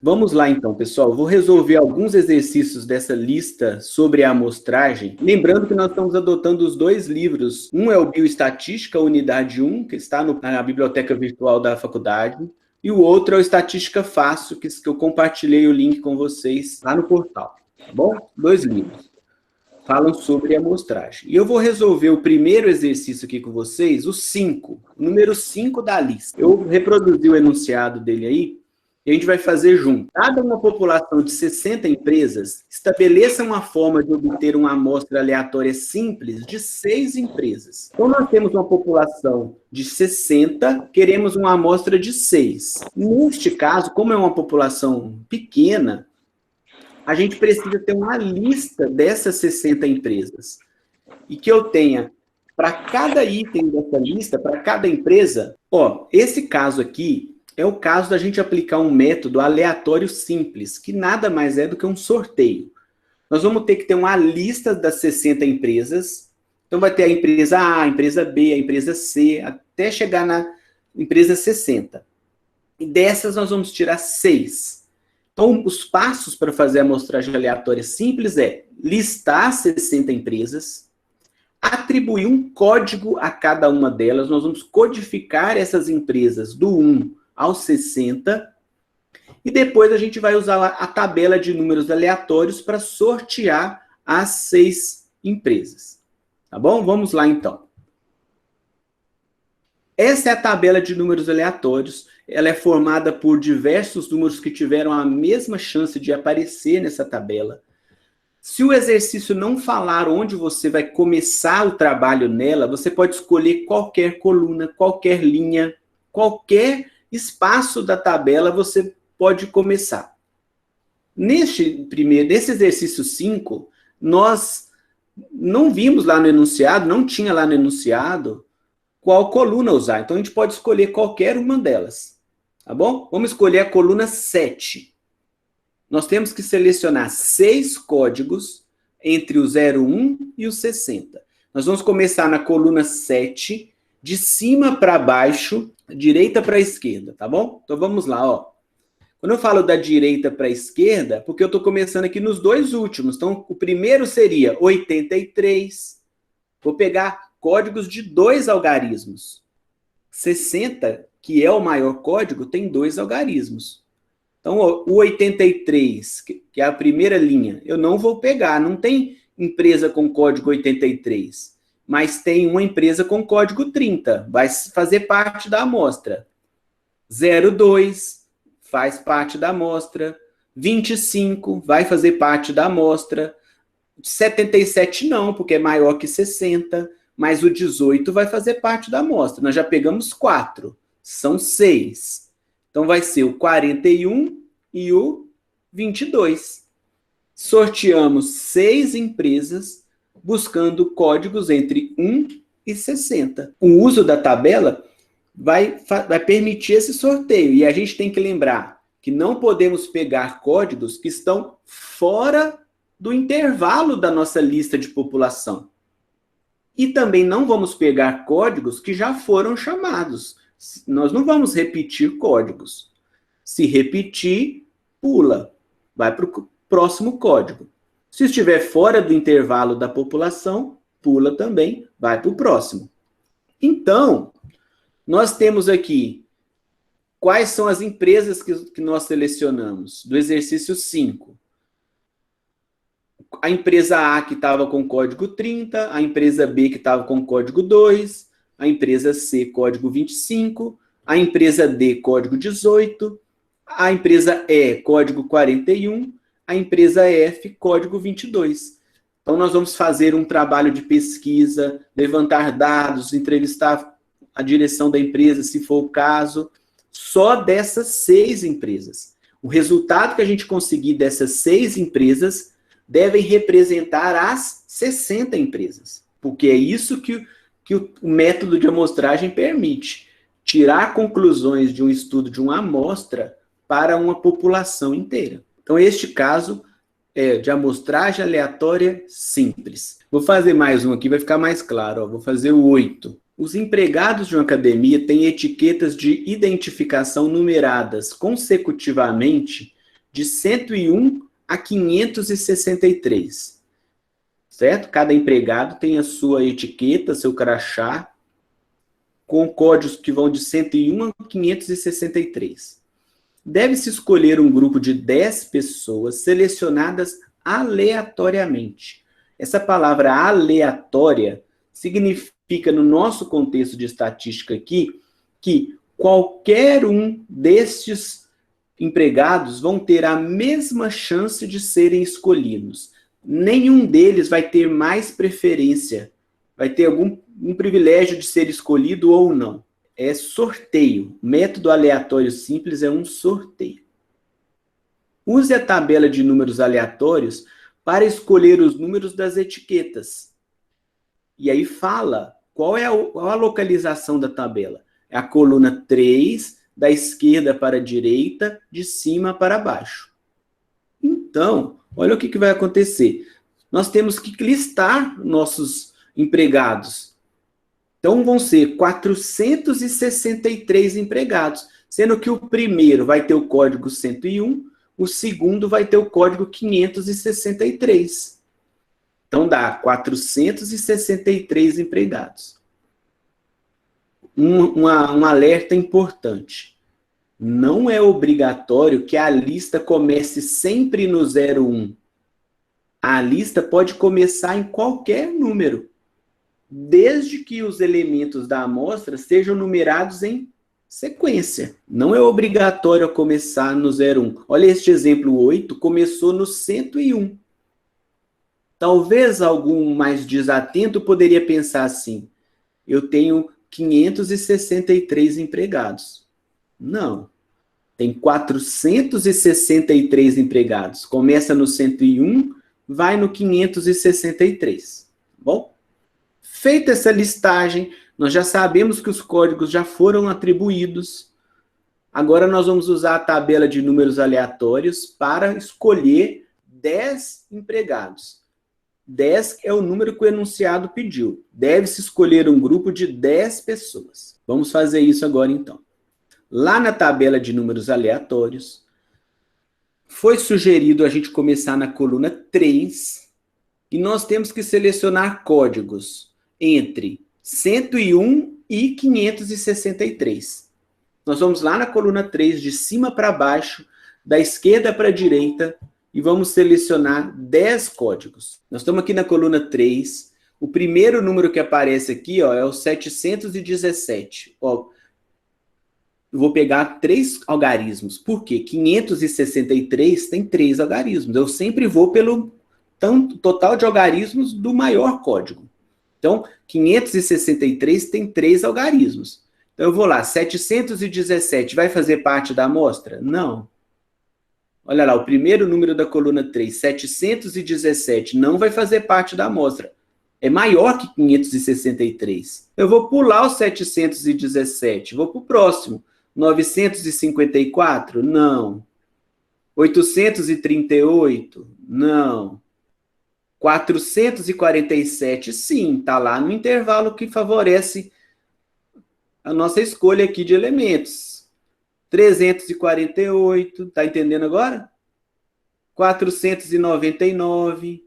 Vamos lá então, pessoal. Vou resolver alguns exercícios dessa lista sobre a amostragem. Lembrando que nós estamos adotando os dois livros. Um é o Bioestatística, Unidade 1, que está na biblioteca virtual da faculdade. E o outro é o Estatística Fácil, que eu compartilhei o link com vocês lá no portal. Tá bom? Dois livros. Falam sobre a amostragem. E eu vou resolver o primeiro exercício aqui com vocês, o 5, o número 5 da lista. Eu reproduzi o enunciado dele aí, e a gente vai fazer junto. Dada uma população de 60 empresas, estabeleça uma forma de obter uma amostra aleatória simples de 6 empresas. Então, nós temos uma população de 60, queremos uma amostra de 6. Neste caso, como é uma população pequena, a gente precisa ter uma lista dessas 60 empresas. E que eu tenha, para cada item dessa lista, para cada empresa, esse caso aqui é o caso da gente aplicar um método aleatório simples, que nada mais é do que um sorteio. Nós vamos ter que ter uma lista das 60 empresas. Então, vai ter a empresa A, a empresa B, a empresa C, até chegar na empresa 60. E dessas, nós vamos tirar 6. Então, os passos para fazer a amostragem aleatória simples é listar 60 empresas, atribuir um código a cada uma delas. Nós vamos codificar essas empresas do 1 ao 60, e depois a gente vai usar a tabela de números aleatórios para sortear as 6 empresas. Tá bom? Vamos lá, então. Essa é a tabela de números aleatórios. Ela é formada por diversos números que tiveram a mesma chance de aparecer nessa tabela. Se o exercício não falar onde você vai começar o trabalho nela, você pode escolher qualquer coluna, qualquer linha, qualquer espaço da tabela você pode começar. Nesse exercício 5, nós não vimos lá no enunciado, não tinha lá no enunciado qual coluna usar. Então, a gente pode escolher qualquer uma delas. Tá bom? Vamos escolher a coluna 7. Nós temos que selecionar 6 códigos entre o 01 e o 60. Nós vamos começar na coluna 7, de cima para baixo, direita para a esquerda, tá bom? Então, vamos lá, ó. Quando eu falo da direita para a esquerda, porque eu estou começando aqui nos dois últimos. Então, o primeiro seria 83. Vou pegar códigos de 2 algarismos. 60, que é o maior código, tem 2 algarismos. Então, o 83, que é a primeira linha, eu não vou pegar. Não tem empresa com código 83, mas tem uma empresa com código 30. Vai fazer parte da amostra. 02 faz parte da amostra. 25 vai fazer parte da amostra. 77 não, porque é maior que 60. Mas o 18 vai fazer parte da amostra. Nós já pegamos 4. São 6. Então, vai ser o 41 e o 22. Sorteamos 6 empresas, buscando códigos entre 1 e 60. O uso da tabela vai permitir esse sorteio. E a gente tem que lembrar que não podemos pegar códigos que estão fora do intervalo da nossa lista de população. E também não vamos pegar códigos que já foram chamados. Nós não vamos repetir códigos. Se repetir, pula. Vai para o próximo código. Se estiver fora do intervalo da população, pula também, vai para o próximo. Então, nós temos aqui quais são as empresas que nós selecionamos do exercício 5. A empresa A que estava com código 30, a empresa B que estava com código 2, a empresa C, código 25, a empresa D, código 18, a empresa E, código 41, a empresa F, código 22. Então, nós vamos fazer um trabalho de pesquisa, levantar dados, entrevistar a direção da empresa, se for o caso, só dessas 6 empresas. O resultado que a gente conseguir dessas 6 empresas devem representar as 60 empresas, porque é isso que o método de amostragem permite, tirar conclusões de um estudo de uma amostra para uma população inteira. Então, este caso é de amostragem aleatória simples. Vou fazer mais um aqui, vai ficar mais claro. Ó. Vou fazer o 8. Os empregados de uma academia têm etiquetas de identificação numeradas consecutivamente de 101 a 563. Certo? Cada empregado tem a sua etiqueta, seu crachá, com códigos que vão de 101 a 563. Deve-se escolher um grupo de 10 pessoas selecionadas aleatoriamente. Essa palavra aleatória significa, no nosso contexto de estatística aqui, que qualquer um destes empregados vão ter a mesma chance de serem escolhidos. Nenhum deles vai ter mais preferência, vai ter algum privilégio de ser escolhido ou não. É sorteio. O método aleatório simples é um sorteio. Use a tabela de números aleatórios para escolher os números das etiquetas. E aí fala qual é a localização da tabela. É a coluna 3, da esquerda para a direita, de cima para baixo. Então, olha o que vai acontecer. Nós temos que listar nossos empregados. Então, vão ser 463 empregados, sendo que o primeiro vai ter o código 101, o segundo vai ter o código 563. Então, dá 463 empregados. Um alerta importante. Não é obrigatório que a lista comece sempre no 01. A lista pode começar em qualquer número, desde que os elementos da amostra sejam numerados em sequência. Não é obrigatório começar no 01. Olha este exemplo 8, começou no 101. Talvez algum mais desatento poderia pensar assim: eu tenho 563 empregados. Não. Tem 463 empregados. Começa no 101, vai no 563. Bom? Feita essa listagem, nós já sabemos que os códigos já foram atribuídos. Agora nós vamos usar a tabela de números aleatórios para escolher 10 empregados. 10 é o número que o enunciado pediu. Deve-se escolher um grupo de 10 pessoas. Vamos fazer isso agora, então. Lá na tabela de números aleatórios, foi sugerido a gente começar na coluna 3, e nós temos que selecionar códigos entre 101 e 563. Nós vamos lá na coluna 3, de cima para baixo, da esquerda para a direita, e vamos selecionar 10 códigos. Nós estamos aqui na coluna 3. O primeiro número que aparece aqui, ó, é o 717. Ó, eu vou pegar 3 algarismos. Por quê? 563 tem 3 algarismos. Eu sempre vou pelo total de algarismos do maior código. Então, 563 tem 3 algarismos. Então, eu vou lá, 717 vai fazer parte da amostra? Não. Olha lá, o primeiro número da coluna 3, 717, não vai fazer parte da amostra. É maior que 563. Eu vou pular o 717, vou para o próximo. 954? Não. 838? Não. 447? Sim, está lá no intervalo que favorece a nossa escolha aqui de elementos. 348, tá entendendo agora? 499.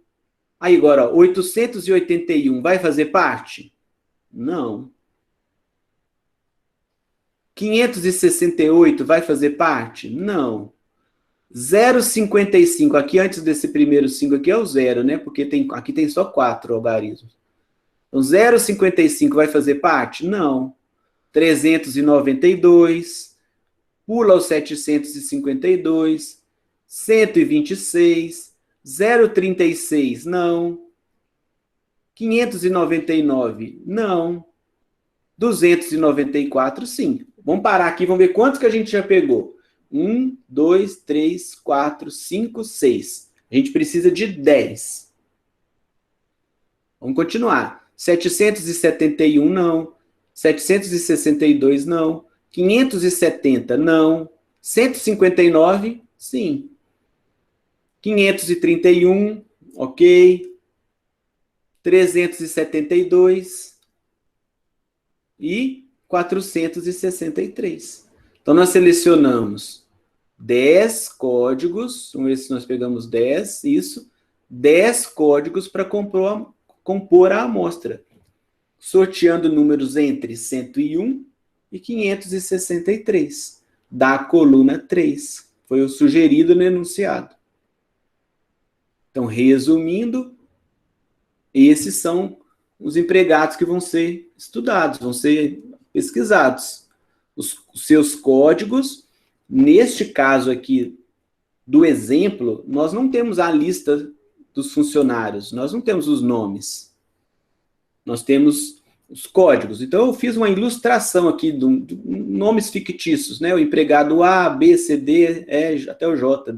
Aí agora, ó, 881 vai fazer parte? Não. 568 vai fazer parte? Não. 0,55, aqui antes desse primeiro 5 aqui é o 0, né? Porque aqui tem só 4 algarismos. Então, 0,55 vai fazer parte? Não. 392... Pula os 752, 126, 036, não. 599, não. 294, sim. Vamos parar aqui, vamos ver quantos que a gente já pegou. 1, 2, 3, 4, 5, 6. A gente precisa de 10. Vamos continuar. 771, não. 762, não. 570, não. 159, sim. 531, ok. 372 e 463. Então, nós selecionamos 10 códigos, vamos ver se nós pegamos 10, isso, 10 códigos para compor a amostra, sorteando números entre 101 e 563, da coluna 3. Foi o sugerido no enunciado. Então, resumindo, esses são os empregados que vão ser estudados, vão ser pesquisados. Os seus códigos, neste caso aqui do exemplo, nós não temos a lista dos funcionários, nós não temos os nomes. Nós temos os códigos. Então, eu fiz uma ilustração aqui de nomes fictícios, né? O empregado A, B, C, D, E, até o J.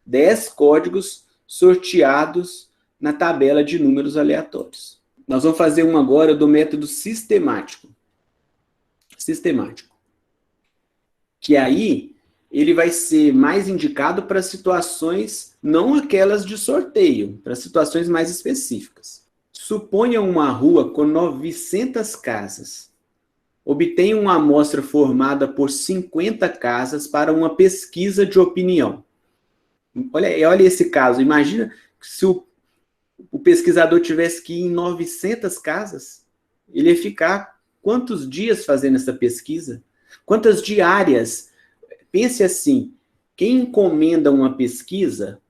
10 códigos sorteados na tabela de números aleatórios. Nós vamos fazer um agora do método sistemático. Que aí, ele vai ser mais indicado para situações, não aquelas de sorteio, para situações mais específicas. Suponha uma rua com 900 casas. Obtenha uma amostra formada por 50 casas para uma pesquisa de opinião. Olha esse caso. Imagina se o pesquisador tivesse que ir em 900 casas. Ele ia ficar quantos dias fazendo essa pesquisa? Quantas diárias? Pense assim, quem encomenda uma pesquisa,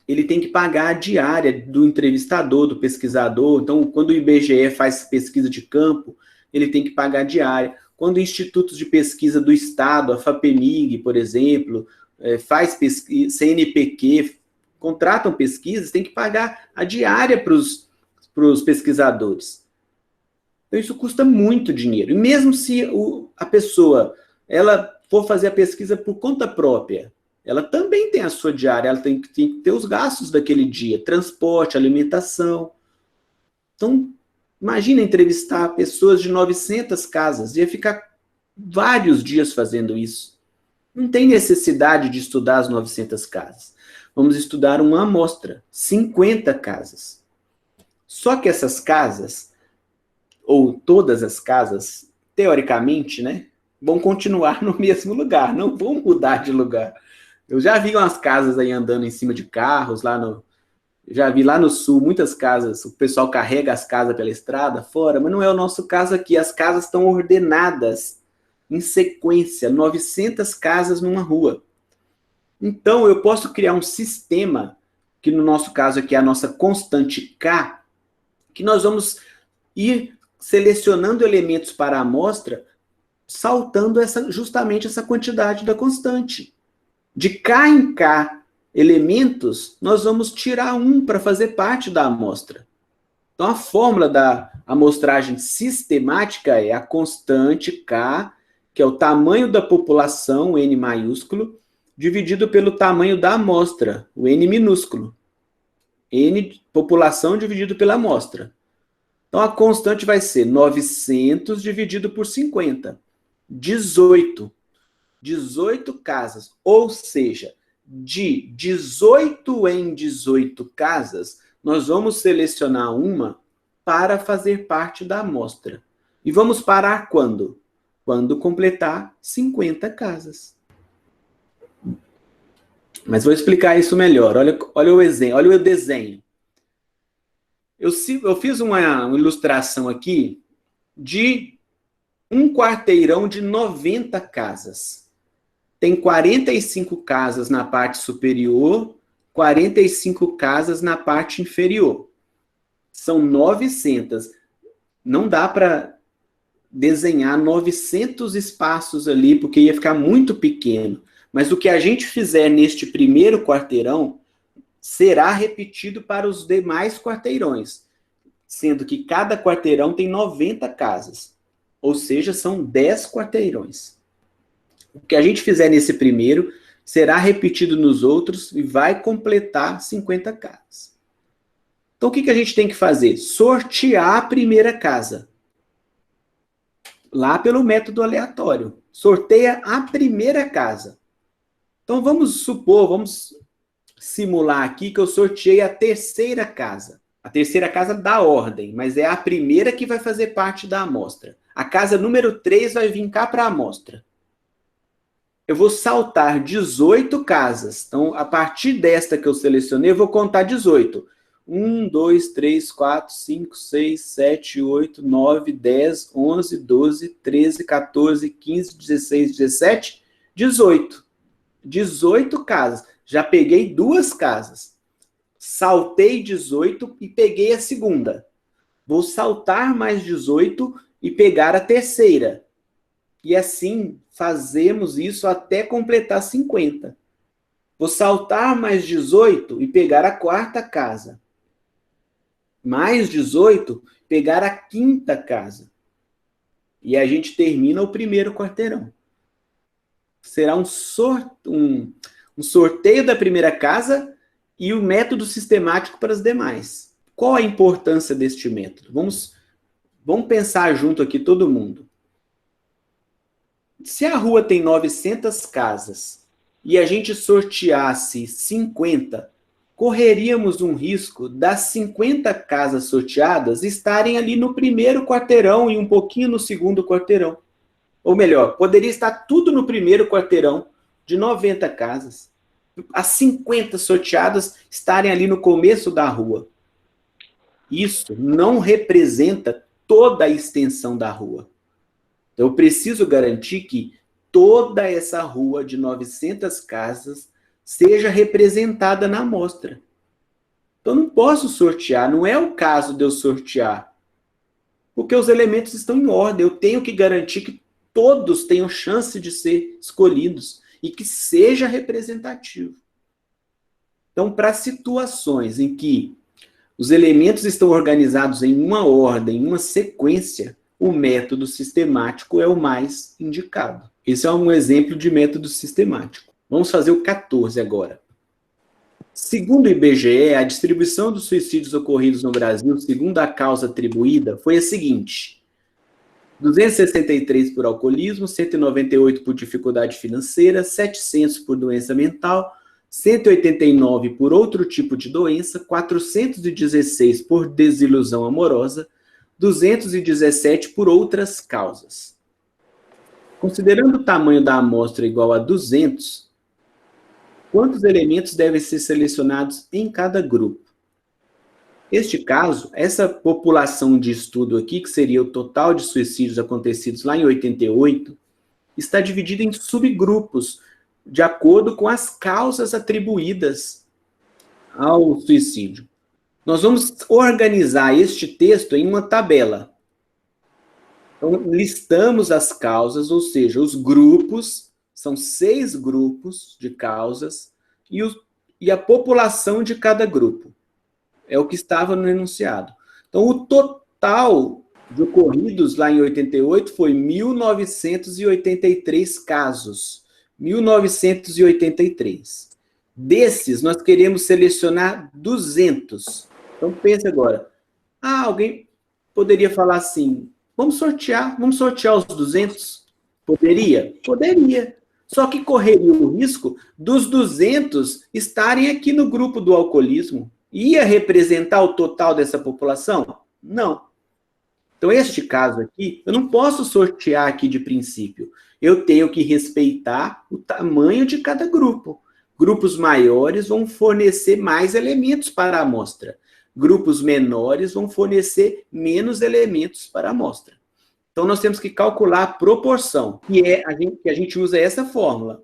ele tem que pagar a diária do entrevistador, do pesquisador. Então, quando o IBGE faz pesquisa de campo, ele tem que pagar a diária. Quando institutos de pesquisa do Estado, a FAPEMIG, por exemplo, faz pesquisa, CNPq, contratam pesquisas, tem que pagar a diária para os pesquisadores. Então, isso custa muito dinheiro. E mesmo se a pessoa ela for fazer a pesquisa por conta própria, ela também tem a sua diária, ela tem que ter os gastos daquele dia, transporte, alimentação. Então, imagina entrevistar pessoas de 900 casas, ia ficar vários dias fazendo isso. Não tem necessidade de estudar as 900 casas. Vamos estudar uma amostra, 50 casas. Só que essas casas, ou todas as casas, teoricamente, né, vão continuar no mesmo lugar, não vão mudar de lugar. Eu já vi umas casas aí andando em cima de carros, já vi lá no sul, muitas casas, o pessoal carrega as casas pela estrada fora, mas não é o nosso caso aqui. As casas estão ordenadas em sequência, 900 casas numa rua. Então, eu posso criar um sistema, que no nosso caso aqui é a nossa constante K, que nós vamos ir selecionando elementos para a amostra, saltando justamente essa quantidade da constante. De K em K elementos, nós vamos tirar um para fazer parte da amostra. Então, a fórmula da amostragem sistemática é a constante K, que é o tamanho da população, N maiúsculo, dividido pelo tamanho da amostra, o N minúsculo. N, população dividido pela amostra. Então, a constante vai ser 900 dividido por 50. 18 casas, ou seja, de 18 em 18 casas, nós vamos selecionar uma para fazer parte da amostra. E vamos parar quando? Quando completar 50 casas. Mas vou explicar isso melhor. Olha o exemplo, olha o desenho. Eu fiz uma ilustração aqui de um quarteirão de 90 casas. Tem 45 casas na parte superior, 45 casas na parte inferior. São 900. Não dá para desenhar 900 espaços ali, porque ia ficar muito pequeno. Mas o que a gente fizer neste primeiro quarteirão será repetido para os demais quarteirões, sendo que cada quarteirão tem 90 casas. Ou seja, são 10 quarteirões. O que a gente fizer nesse primeiro será repetido nos outros e vai completar 50 casas. Então, o que a gente tem que fazer? Sortear a primeira casa. Lá pelo método aleatório. Sorteia a primeira casa. Então, vamos simular aqui que eu sorteei a terceira casa. A terceira casa da ordem, mas é a primeira que vai fazer parte da amostra. A casa número 3 vai vir cá para a amostra. eu vou saltar 18 casas. Então, a partir desta que eu selecionei, eu vou contar 18. 1, 2, 3, 4, 5, 6, 7, 8, 9, 10, 11, 12, 13, 14, 15, 16, 17, 18. 18 casas. Já peguei 2 casas. Saltei 18 e peguei a segunda. Vou saltar mais 18 e pegar a terceira. E assim fazemos isso até completar 50. Vou saltar mais 18 e pegar a quarta casa. Mais 18, pegar a quinta casa. E a gente termina o primeiro quarteirão. Será um sorteio da primeira casa e o método sistemático para as demais. Qual a importância deste método? Vamos pensar junto aqui todo mundo. Se a rua tem 900 casas e a gente sorteasse 50, correríamos um risco das 50 casas sorteadas estarem ali no primeiro quarteirão e um pouquinho no segundo quarteirão. Ou melhor, poderia estar tudo no primeiro quarteirão de 90 casas. As 50 sorteadas estarem ali no começo da rua. Isso não representa toda a extensão da rua. Eu preciso garantir que toda essa rua de 900 casas seja representada na amostra. Então, não posso sortear, não é o caso de eu sortear, porque os elementos estão em ordem. Eu tenho que garantir que todos tenham chance de ser escolhidos e que seja representativo. Então, para situações em que os elementos estão organizados em uma ordem, em uma sequência, o método sistemático é o mais indicado. Esse é um exemplo de método sistemático. Vamos fazer o 14 agora. Segundo o IBGE, a distribuição dos suicídios ocorridos no Brasil, segundo a causa atribuída, foi a seguinte: 263 por alcoolismo, 198 por dificuldade financeira, 700 por doença mental, 189 por outro tipo de doença, 416 por desilusão amorosa, 217 por outras causas. Considerando o tamanho da amostra igual a 200, quantos elementos devem ser selecionados em cada grupo? Neste caso, essa população de estudo aqui, que seria o total de suicídios acontecidos lá em 88, está dividida em subgrupos, de acordo com as causas atribuídas ao suicídio. Nós vamos organizar este texto em uma tabela. Então, listamos as causas, ou seja, os grupos, são 6 grupos de causas, e a população de cada grupo. É o que estava no enunciado. Então, o total de ocorridos lá em 88 foi 1.983 casos. 1.983. Desses, nós queremos selecionar 200. Então, pense agora. Alguém poderia falar assim, vamos sortear os 200? Poderia? Poderia. Só que correria o risco dos 200 estarem aqui no grupo do alcoolismo. Ia representar o total dessa população? Não. Então, este caso aqui, eu não posso sortear aqui de princípio. Eu tenho que respeitar o tamanho de cada grupo. Grupos maiores vão fornecer mais elementos para a amostra. Grupos menores vão fornecer menos elementos para a amostra. Então, nós temos que calcular a proporção, que a gente usa essa fórmula.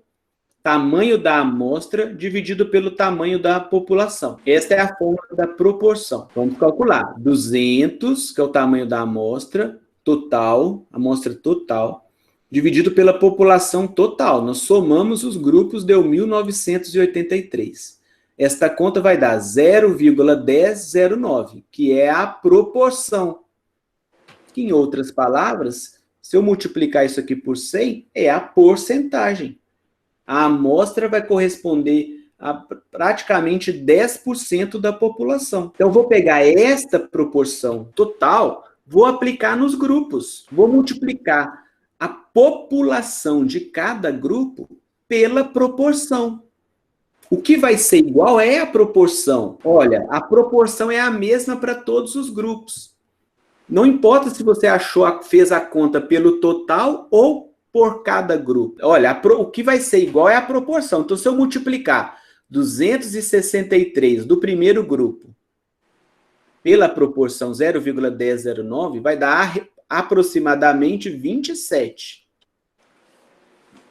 Tamanho da amostra dividido pelo tamanho da população. Essa é a fórmula da proporção. Vamos calcular. 200, que é o tamanho da amostra total, amostra total, dividido pela população total. Nós somamos os grupos, deu 1.983. Esta conta vai dar 0,1009, que é a proporção. Que, em outras palavras, se eu multiplicar isso aqui por 100, é a porcentagem. A amostra vai corresponder a praticamente 10% da população. Então, eu vou pegar esta proporção total, vou aplicar nos grupos. Vou multiplicar a população de cada grupo pela proporção. O que vai ser igual é a proporção. Olha, a proporção é a mesma para todos os grupos. Não importa se você fez a conta pelo total ou por cada grupo? Olha, o que vai ser igual é a proporção. Então, se eu multiplicar 263 do primeiro grupo pela proporção 0,1009, vai dar aproximadamente 27.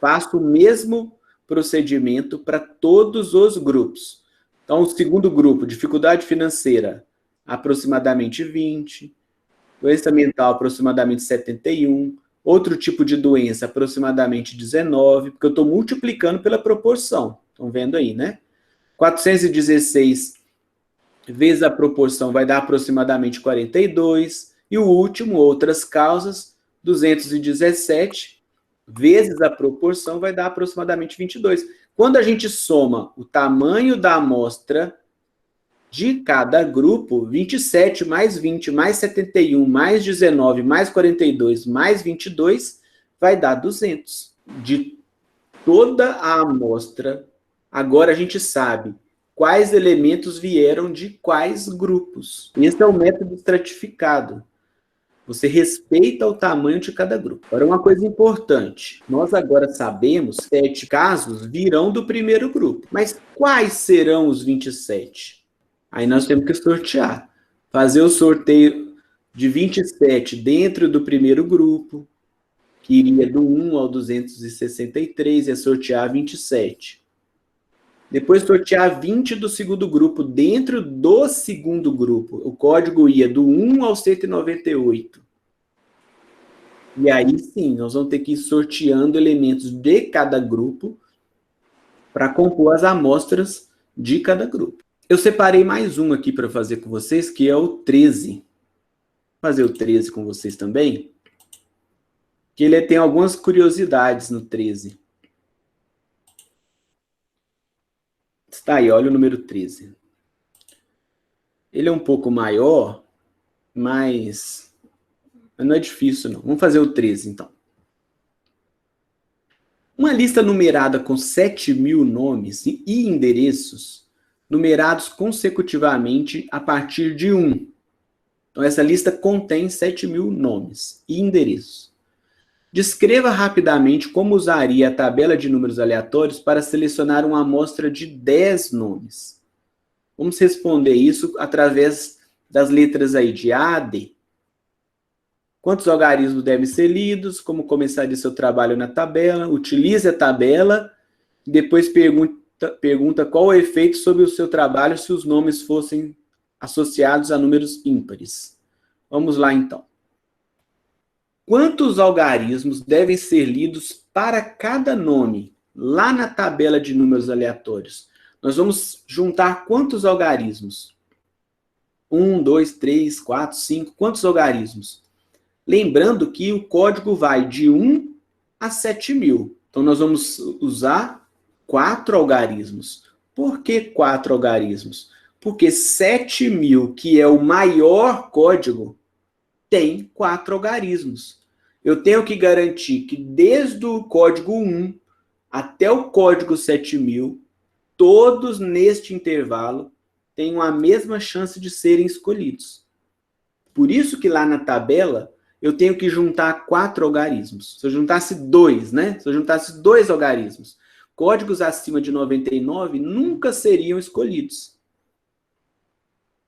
Faço o mesmo procedimento para todos os grupos. Então, o segundo grupo, dificuldade financeira, aproximadamente 20. Doença mental, aproximadamente 71. Outro tipo de doença, aproximadamente 19, porque eu estou multiplicando pela proporção. Estão vendo aí, né? 416 vezes a proporção vai dar aproximadamente 42. E o último, outras causas, 217 vezes a proporção vai dar aproximadamente 22. Quando a gente soma o tamanho da amostra de cada grupo, 27 mais 20 mais 71 mais 19 mais 42 mais 22 vai dar 200. De toda a amostra, agora a gente sabe quais elementos vieram de quais grupos. Esse é o método estratificado. Você respeita o tamanho de cada grupo. Agora, uma coisa importante. Nós agora sabemos que 7 casos virão do primeiro grupo. Mas quais serão os 27? Aí nós temos que sortear. Fazer o sorteio de 27 dentro do primeiro grupo, que iria do 1 ao 263, é sortear 27. Depois sortear 20 do segundo grupo dentro do segundo grupo. O código ia do 1 ao 198. E aí sim, nós vamos ter que ir sorteando elementos de cada grupo para compor as amostras de cada grupo. Eu separei mais um aqui para fazer com vocês, que é o 13. Vou fazer o 13 com vocês também. Que ele tem algumas curiosidades no 13. Está aí, olha o número 13. Ele é um pouco maior, mas não é difícil, não. Vamos fazer o 13, então. Uma lista numerada com 7.000 nomes e endereços, numerados consecutivamente a partir de 1. Então, essa lista contém 7.000 nomes e endereços. Descreva rapidamente como usaria a tabela de números aleatórios para selecionar uma amostra de 10 nomes. Vamos responder isso através das letras aí de A a D. Quantos algarismos devem ser lidos? Como começaria seu trabalho na tabela? Utilize a tabela. Depois pergunta qual o efeito sobre o seu trabalho se os nomes fossem associados a números ímpares. Vamos lá, então. Quantos algarismos devem ser lidos para cada nome? Lá na tabela de números aleatórios. Nós vamos juntar quantos algarismos? 1, 2, 3, 4, 5. Quantos algarismos? Lembrando que o código vai de 1 a 7.000. Então, nós vamos usar 4 algarismos. Por que 4 algarismos? Porque 7.000, que é o maior código, tem 4 algarismos. Eu tenho que garantir que desde o código 1 até o código 7.000, todos neste intervalo tenham a mesma chance de serem escolhidos. Por isso que lá na tabela eu tenho que juntar 4 algarismos. Se eu juntasse 2, né? Se eu juntasse 2 algarismos, códigos acima de 99 nunca seriam escolhidos.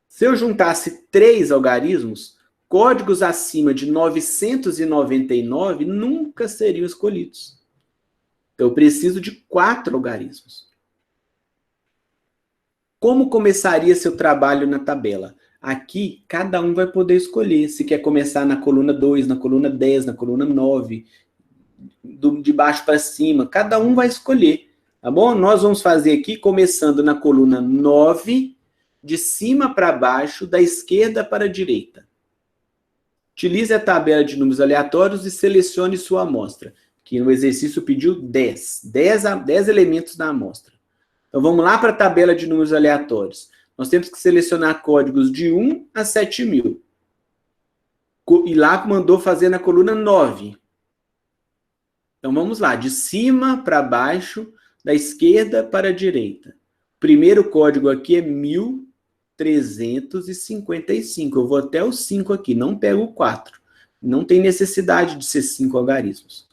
Se eu juntasse 3 algarismos, códigos acima de 999 nunca seriam escolhidos. Então, eu preciso de 4 algarismos. Como começaria seu trabalho na tabela? Aqui, cada um vai poder escolher se quer começar na coluna 2, na coluna 10, na coluna 9, de baixo para cima. Cada um vai escolher, tá bom? Nós vamos fazer aqui, começando na coluna 9, de cima para baixo, da esquerda para a direita. Utilize a tabela de números aleatórios e selecione sua amostra, que no exercício pediu 10 elementos da amostra. Então, vamos lá para a tabela de números aleatórios. Nós temos que selecionar códigos de 1 a 7.000. E lá mandou fazer na coluna 9. Então, vamos lá, de cima para baixo, da esquerda para a direita. O primeiro código aqui é 1355. Eu vou até o 5 aqui, não pego o 4. Não tem necessidade de ser 5 algarismos.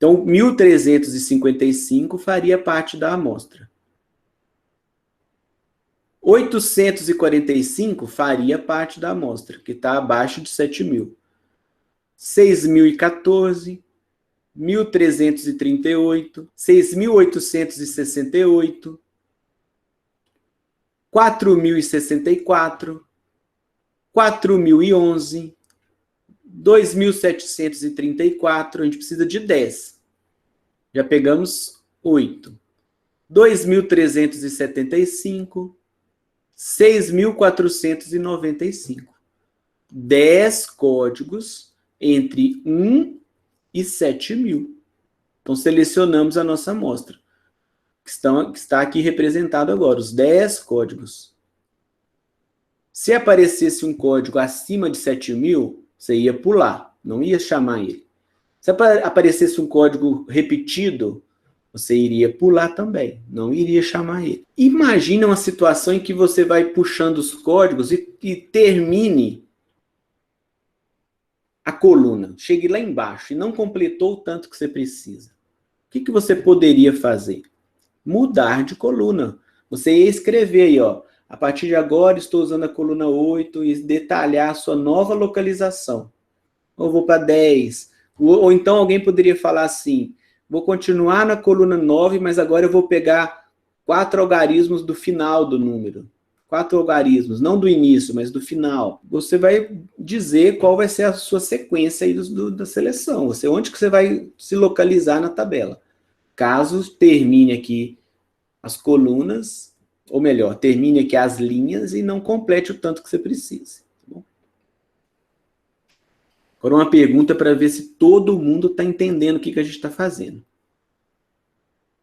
Então, 1.355 faria parte da amostra. 845 faria parte da amostra, que está abaixo de 7.000. 6.014, 1.338, 6.868, 4.064, 4.011, 2.734, a gente precisa de 10. Já pegamos 8. 2.375, 6.495. 10 códigos entre 1 e 7.000. Então, selecionamos a nossa amostra, que está aqui representado agora, os 10 códigos. Se aparecesse um código acima de 7.000, você ia pular, não ia chamar ele. Se aparecesse um código repetido, você iria pular também, não iria chamar ele. Imagina uma situação em que você vai puxando os códigos e termine a coluna, chegue lá embaixo e não completou o tanto que você precisa. O que você poderia fazer? Mudar de coluna. Você ia escrever aí, ó, a partir de agora estou usando a coluna 8 e detalhar a sua nova localização. Ou vou para 10. Ou então alguém poderia falar assim, vou continuar na coluna 9, mas agora eu vou pegar 4 algarismos do final do número. 4 algarismos, não do início, mas do final. Você vai dizer qual vai ser a sua sequência aí da seleção. Onde que você vai se localizar na tabela. Caso termine aqui as colunas, ou melhor, termine aqui as linhas e não complete o tanto que você precisa. Tá bom? Agora uma pergunta para ver se todo mundo está entendendo o que a gente está fazendo.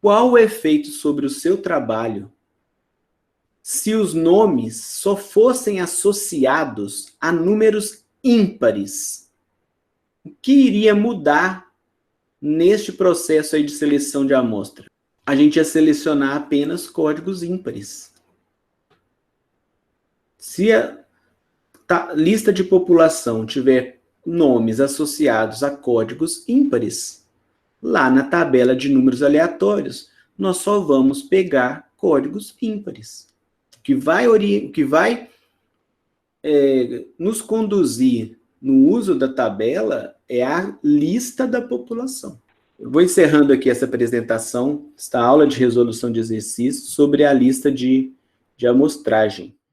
Qual o efeito sobre o seu trabalho se os nomes só fossem associados a números ímpares? O que iria mudar neste processo aí de seleção de amostra? A gente ia selecionar apenas códigos ímpares. Se a lista de população tiver nomes associados a códigos ímpares, lá na tabela de números aleatórios, nós só vamos pegar códigos ímpares. O que vai nos conduzir no uso da tabela é a lista da população. Eu vou encerrando aqui essa apresentação, esta aula de resolução de exercícios sobre a lista de amostragem.